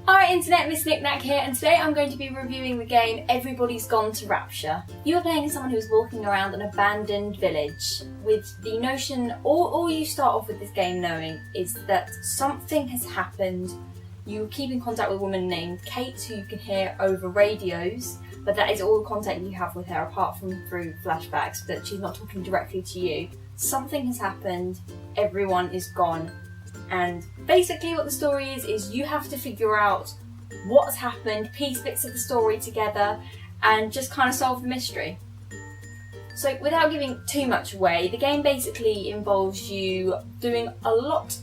Alright internet, MissNikNak here, and today I'm going to be reviewing the game Everybody's Gone to Rapture. You are playing as someone who is walking around an abandoned village with the notion, all you start off with this game knowing is that something has happened. You keep in contact with a woman named Kate who you can hear over radios, but that is all the contact you have with her apart from through flashbacks, that she's not talking directly to you. Something has happened, everyone is gone. And basically what the story is you have to figure out what's happened, piece bits of the story together, and just kind of solve the mystery. So without giving too much away, the game basically involves you doing a lot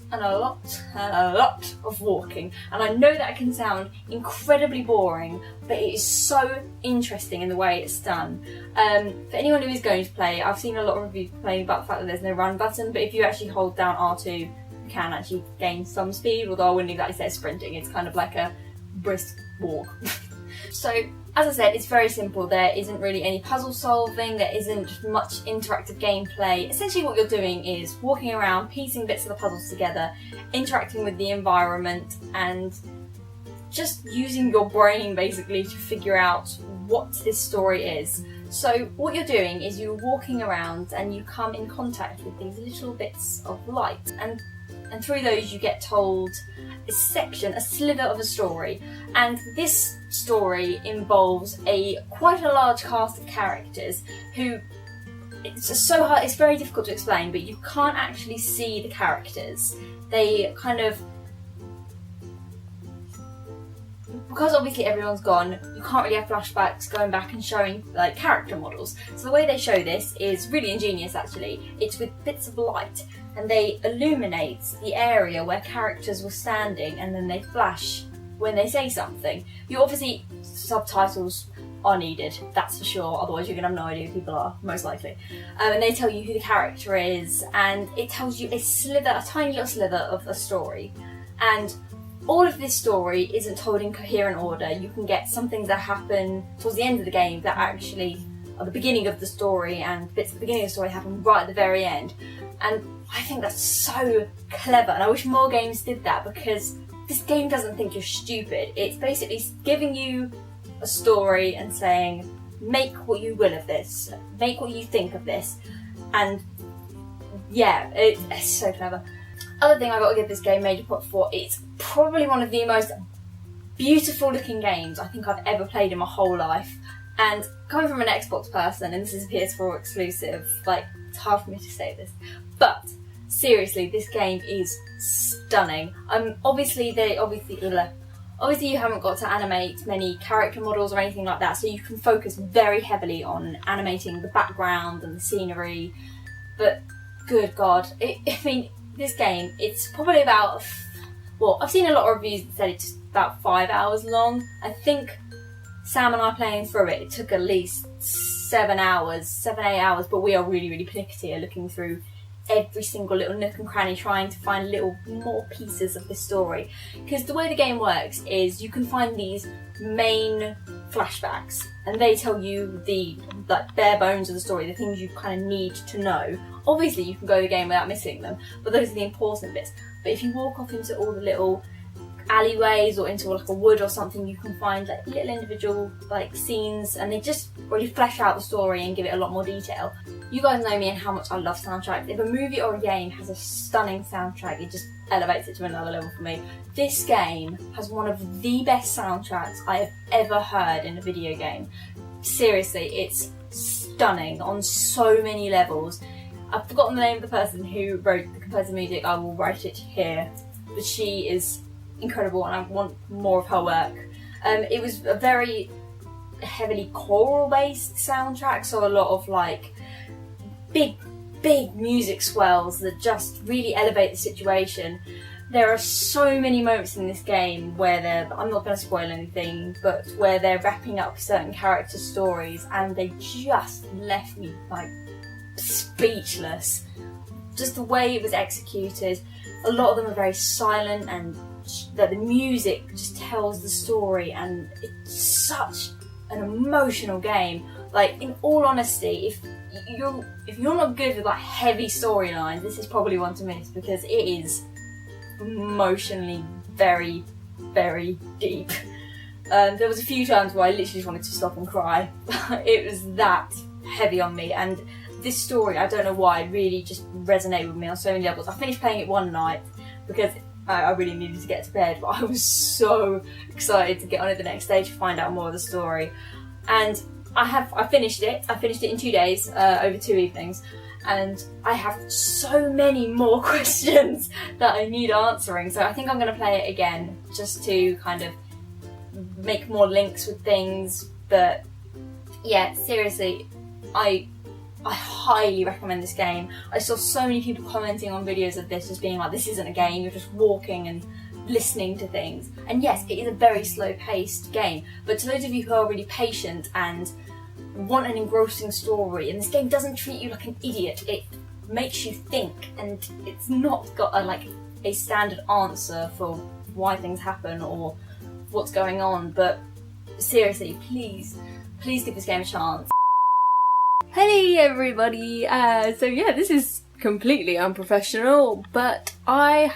of walking. And I know that can sound incredibly boring, but it is so interesting in the way it's done. For anyone who is going to play, I've seen a lot of reviews complaining about the fact that there's no run button, but if you actually hold down R2, can actually gain some speed, although I wouldn't exactly say sprinting, it's kind of like a brisk walk. So, as I said, it's very simple. There isn't really any puzzle solving, there isn't much interactive gameplay. Essentially what you're doing is walking around, piecing bits of the puzzles together, interacting with the environment, and just using your brain basically to figure out what this story is. So what you're doing is you're walking around and you come in contact with these little bits of light, and through those you get told a sliver of a story. And this story involves quite a large cast of characters who, it's very difficult to explain, but you can't actually see the characters. They kind of, because obviously everyone's gone, you can't really have flashbacks going back and showing like character models. So the way they show this is really ingenious actually. It's with bits of light, and they illuminate the area where characters were standing, and then they flash when they say something. You obviously, subtitles are needed, that's for sure, otherwise you're going to have no idea who people are, most likely. And they tell you who the character is, and it tells you a tiny little slither of a story. And all of this story isn't told in coherent order. You can get some things that happen towards the end of the game that actually are the beginning of the story, and bits at the beginning of the story happen right at the very end. And I think that's so clever, and I wish more games did that, because this game doesn't think you're stupid. It's basically giving you a story and saying, make what you will of this, make what you think of this. And yeah, it's so clever. Other thing I've got to give this game major props for, it's probably one of the most beautiful looking games I think I've ever played in my whole life. And coming from an Xbox person, and this is a PS4 exclusive, like, it's hard for me to say this, but seriously, this game is stunning. Obviously you haven't got to animate many character models or anything like that, so you can focus very heavily on animating the background and the scenery, but good God, this game, it's probably about, well, I've seen a lot of reviews that said it's about 5 hours long. I think Sam and I playing through it took at least 7 8 hours, but we are really, really pernickety here, looking through every single little nook and cranny, trying to find little more pieces of the story. Because the way the game works is you can find these main flashbacks, and they tell you the bare bones of the story, the things you kind of need to know. Obviously you can go the game without missing them, but those are the important bits. But if you walk off into all the little alleyways or into like a wood or something, you can find like little individual like scenes, and they just really flesh out the story and give it a lot more detail. You guys know me and how much I love soundtracks. If a movie or a game has a stunning soundtrack, it just elevates it to another level for me. This game has one of the best soundtracks I have ever heard in a video game. Seriously, it's stunning on so many levels. I've forgotten the name of the person who wrote the composer music. I will write it here, but she is incredible and I want more of her work. It was a very heavily choral based soundtrack, so a lot of like big music swells that just really elevate the situation. There are so many moments in this game where I'm not going to spoil anything, but where they're wrapping up certain character stories and they just left me like speechless. Just the way it was executed. A lot of them are very silent, and the music just tells the story, and it's such an emotional game. Like, in all honesty, if you're not good with like heavy storylines, this is probably one to miss, because it is emotionally very very deep. There was a few times where I literally just wanted to stop and cry. It was that heavy on me, and this story, I don't know why, really just resonated with me on so many levels. I finished playing it one night because I really needed to get to bed, but I was so excited to get on to the next stage to find out more of the story. And I finished it. I finished it in 2 days, over 2 evenings, and I have so many more questions that I need answering. So I think I'm going to play it again just to kind of make more links with things. But yeah, seriously, I highly recommend this game. I saw so many people commenting on videos of this just being like, this isn't a game, you're just walking and listening to things. And yes, it is a very slow paced game, but to those of you who are really patient and want an engrossing story, and this game doesn't treat you like an idiot, it makes you think, and it's not got a standard answer for why things happen or what's going on. But seriously, please give this game a chance. Hey everybody, so yeah, this is completely unprofessional, but I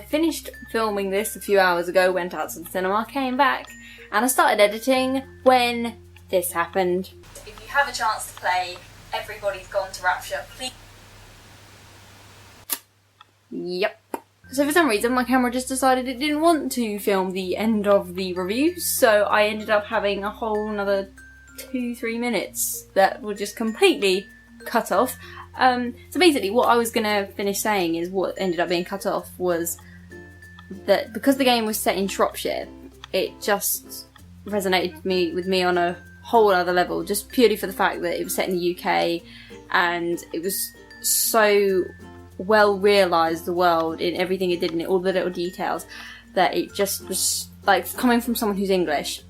finished filming this a few hours ago, went out to the cinema, came back, and I started editing when this happened. If you have a chance to play Everybody's Gone to Rapture, please... Yep. So for some reason my camera just decided it didn't want to film the end of the review, so I ended up having a whole another 2-3 minutes that were just completely cut off. So basically what I was going to finish saying is what ended up being cut off was that because the game was set in Shropshire, it just resonated with me on a whole other level, just purely for the fact that it was set in the UK and it was so well realised, the world, in everything it did, in all the little details, that it just was, like, coming from someone who's English,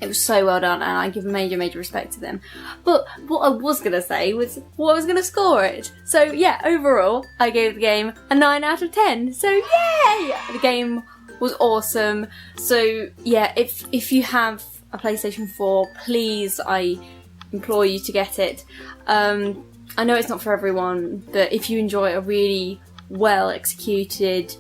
it was so well done, and I give major respect to them. But what I was going to say was what I was going to score it. So yeah, overall, I gave the game a 9 out of 10. So yay! The game was awesome. So yeah, if you have a PlayStation 4, please, I implore you to get it. I know it's not for everyone, but if you enjoy a really well executed,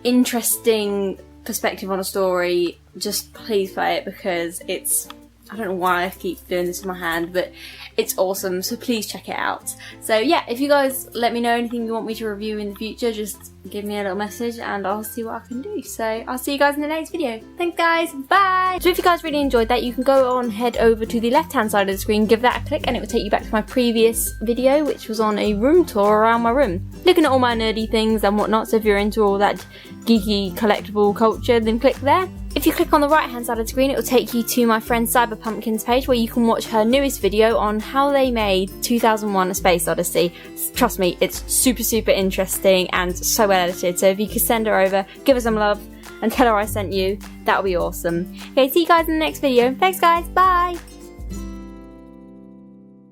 interesting perspective on a story, just please play it, because it's, I don't know why I keep doing this with my hand, but it's awesome, so please check it out. So yeah, if you guys let me know anything you want me to review in the future, just give me a little message and I'll see what I can do. So I'll see you guys in the next video. Thanks guys, bye! So if you guys really enjoyed that, you can go on, head over to the left hand side of the screen, give that a click, and it will take you back to my previous video, which was on a room tour around my room, looking at all my nerdy things and whatnot. So if you're into all that geeky collectible culture, then click there. If you click on the right hand side of the screen, it will take you to my friend Cyberpumpkin's page, where you can watch her newest video on how they made 2001 A Space Odyssey. Trust me, it's super interesting and so well edited, so if you could send her over, give her some love and tell her I sent you, that would be awesome. Okay, see you guys in the next video. Thanks guys, bye!